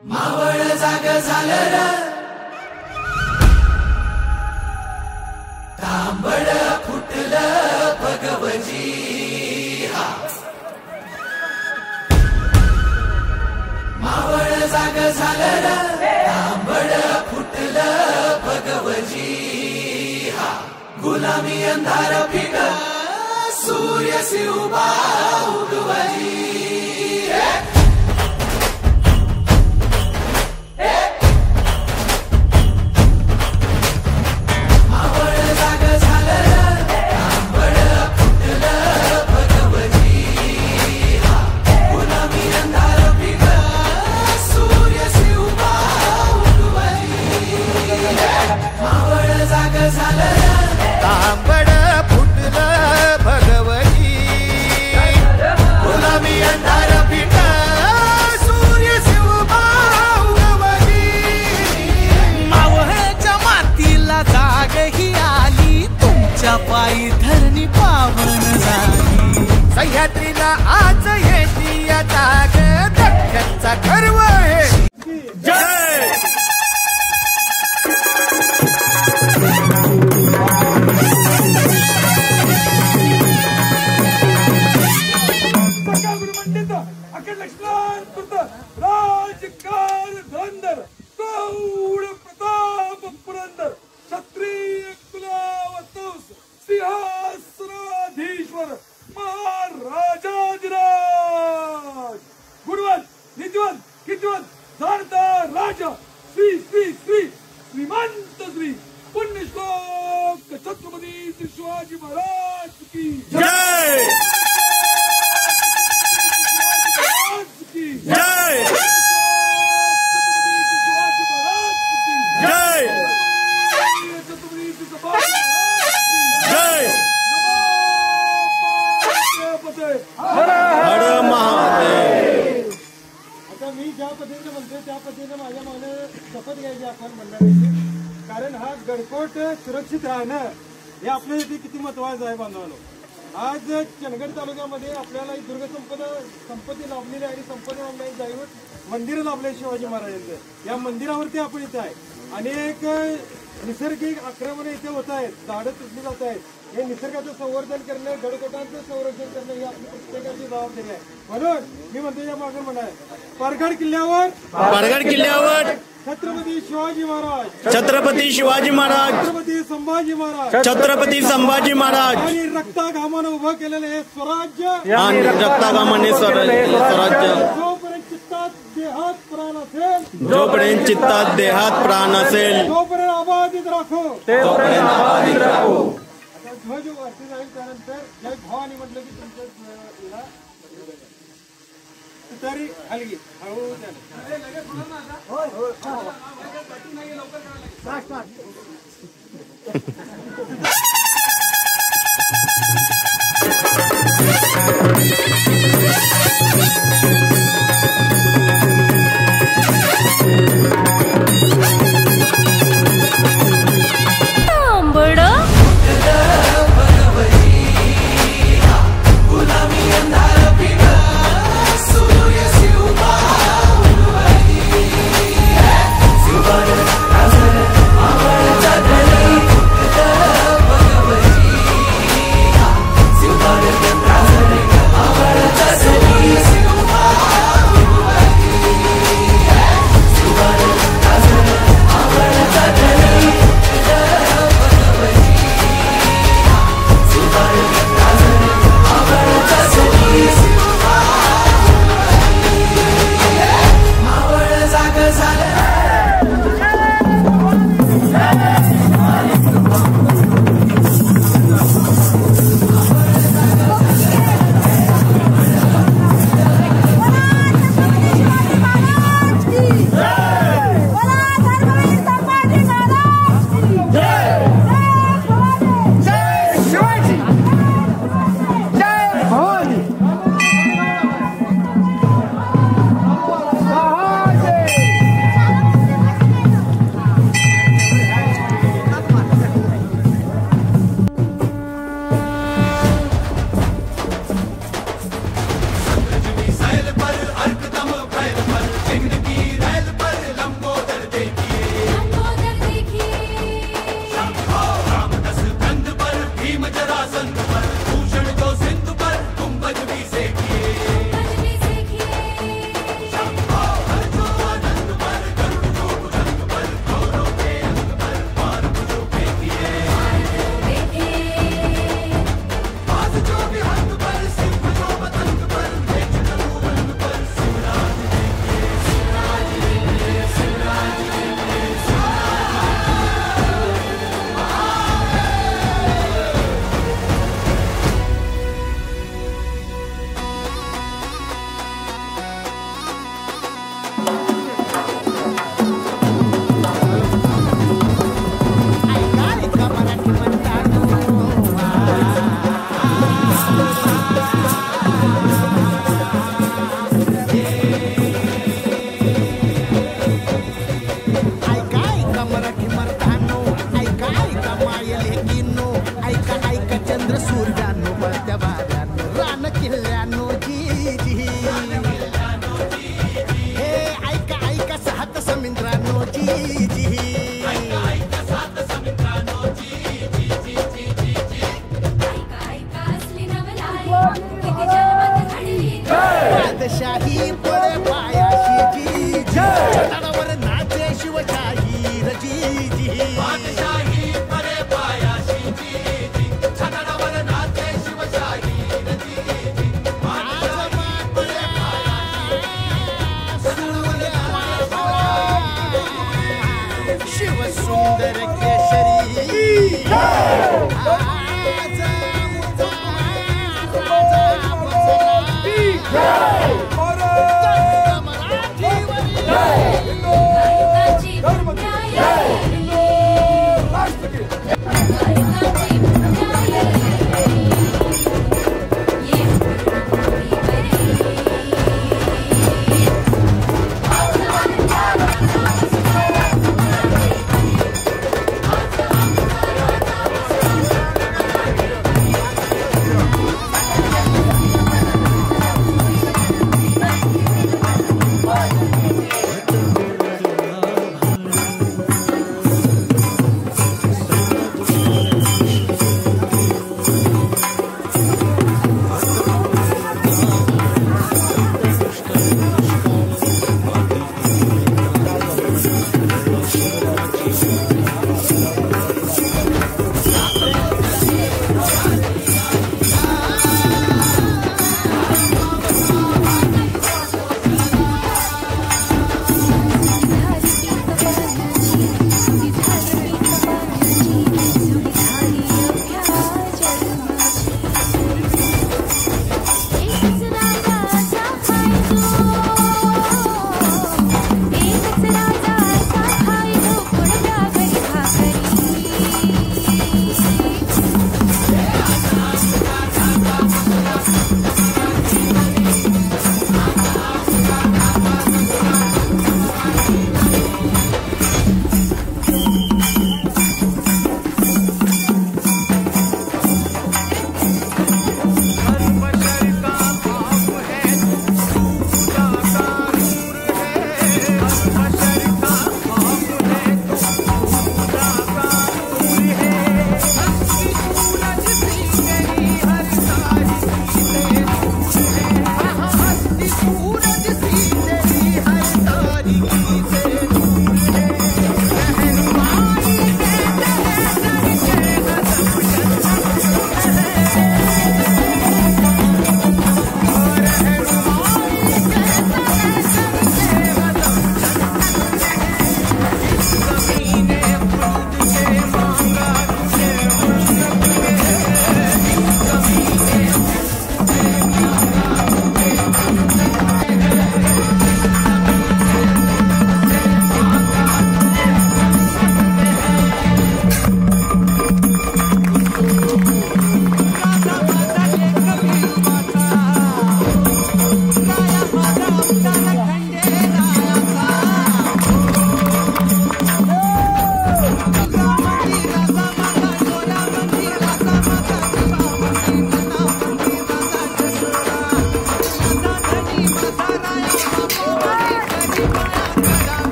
मावळ जाग झालं र तांबड फुटलं भगवजी हा मावळ जाग झालं र तांबड फुटलं भगवजी हा गुलामी अंधार फिट सूर्य सिउबा उगवजी तांबड फुटलं भगवती गुलामी अंधार फिट सूर्य शिवबा उगवली मावळच्या मातीला जाग ही आली तुमच्या पायी धरणी पावन झाली सह्याद्रीला आज येती या जाग दख्खनचा गर्व आहे जय अखंड लक्ष्मण राजकार धंदर गौड प्रताप पुरंदर क्षत्रिय कुलावतंस सिंहासनाधीश्वर महाराजाधिराज गुणवंत नीतिवंत कीर्तिवंत धारता राजा श्री श्री श्री श्रीमंत श्री पुण्यश्लोक छत्रपती श्री शिवाजी महाराज की जय जय जय जय हर महादेव. आता मी ज्या पद्धतीने म्हणतोय त्या पद्धतीने माझ्या मागणे शपथ घ्यायची आपण मंडळाची, कारण हा गडकोट सुरक्षित राहणं हे आपल्यासाठी किती महत्वाचं आहे बांधवांनो. आज चंदगड तालुक्यामध्ये आपल्याला ही संपत्ती लाभलेली आहे आणि संपत्ती लाभलेली दैवत मंदिर लाभले शिवाजी महाराजांचं. या मंदिरावरती आपण इथे आहे. अनेक नैसर्गिक आक्रमण इथे होत आहेत, झाडं तुटली जात आहेत. हे निसर्गाचं संवर्धन करणं, गडकोटांचं संरक्षण करणं ही आपली प्रत्येकाची जबाबदारी आहे. म्हणून मी म्हणतो या मागून म्हणाय पारगड किल्ल्यावर छत्रपती शिवाजी महाराज, छत्रपती शिवाजी महाराज, छत्रपती संभाजी महाराज, छत्रपती संभाजी महाराज आणि रक्ताघामानं उभं केलेलं हे स्वराज्य आणि रक्ताघामाने स्वराज्य जोपर्यंत चित्तात देहात प्राण असेल, जोपर्यंत चित्तात देहात प्राण असेल तोपर्यंत आबाधित राखो. आता ध्वज वरती जाईल त्यानंतर जय भवानी म्हटलं की तुमच्या तरी हलगी हळू मावळ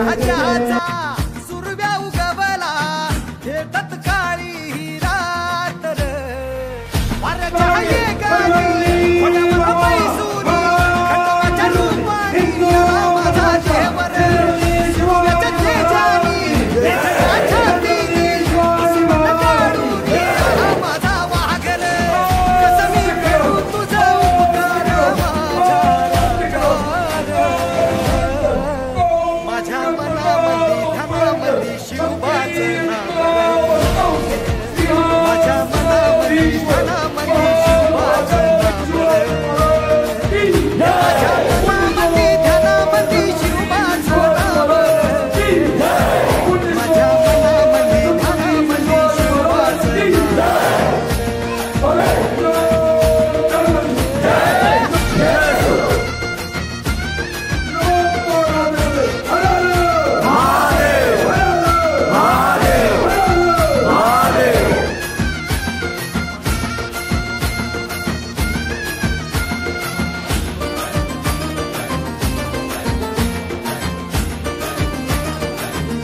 राजाचा सुरव्या उगवला हे तत्काळी ही रात्र वाऱ्याच्या एकाने वनवन पैसुरी खंडोबाच्या रूपाने आला माझा देवर शिवण्याच्या तेजानी तेजाच्या छातीने सिमट काढून आला माझा वाघर कसं मी करू तुझं उपकार माझ्या मनामध्ये धनामध्ये शिवबाचं नाव माझ्या मनामध्ये धनामध्ये शिवबाचं नाव माझ्या मनामध्ये धनामध्ये शिवबाचं नाव माझ्या मनामध्ये धनामध्ये शिवबाचं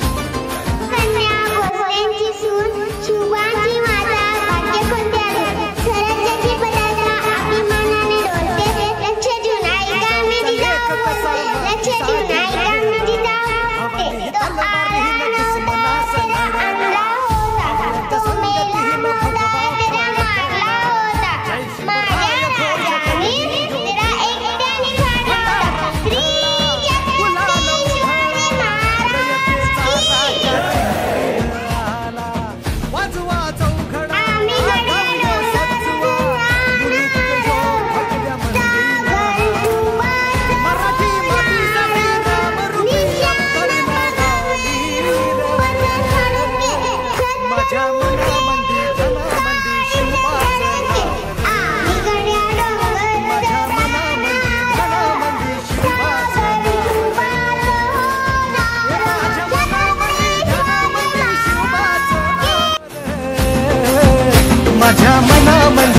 कन्या भोसलेंची सून शुभांची माता भाग्यकोट्याला स्वराज्याची पताका अभिमानाने डोलते लक्ष देऊन ऐका मी जिजाऊ लक्ष देऊन ऐका मी जिजाऊ एक तो आणला होता तो मेला होता तेरा मारला होता माझ्या राजाने तेरा एकट्याने काढला होता श्री छत्रपती शिवाजी महाराज वाजवा चौघडा आम्ही घड्याळ सजवा मुलीत भगव्या मराठी मातीसाठी रामरूपी माझ्या मनामध्ये धनामध्ये शिवबाचं नाव माझ्या मनामध्ये धनामध्ये शिवबाचं नाव माझ्या मनामध्ये धनामध्ये शिवबाचं नाव माझ्या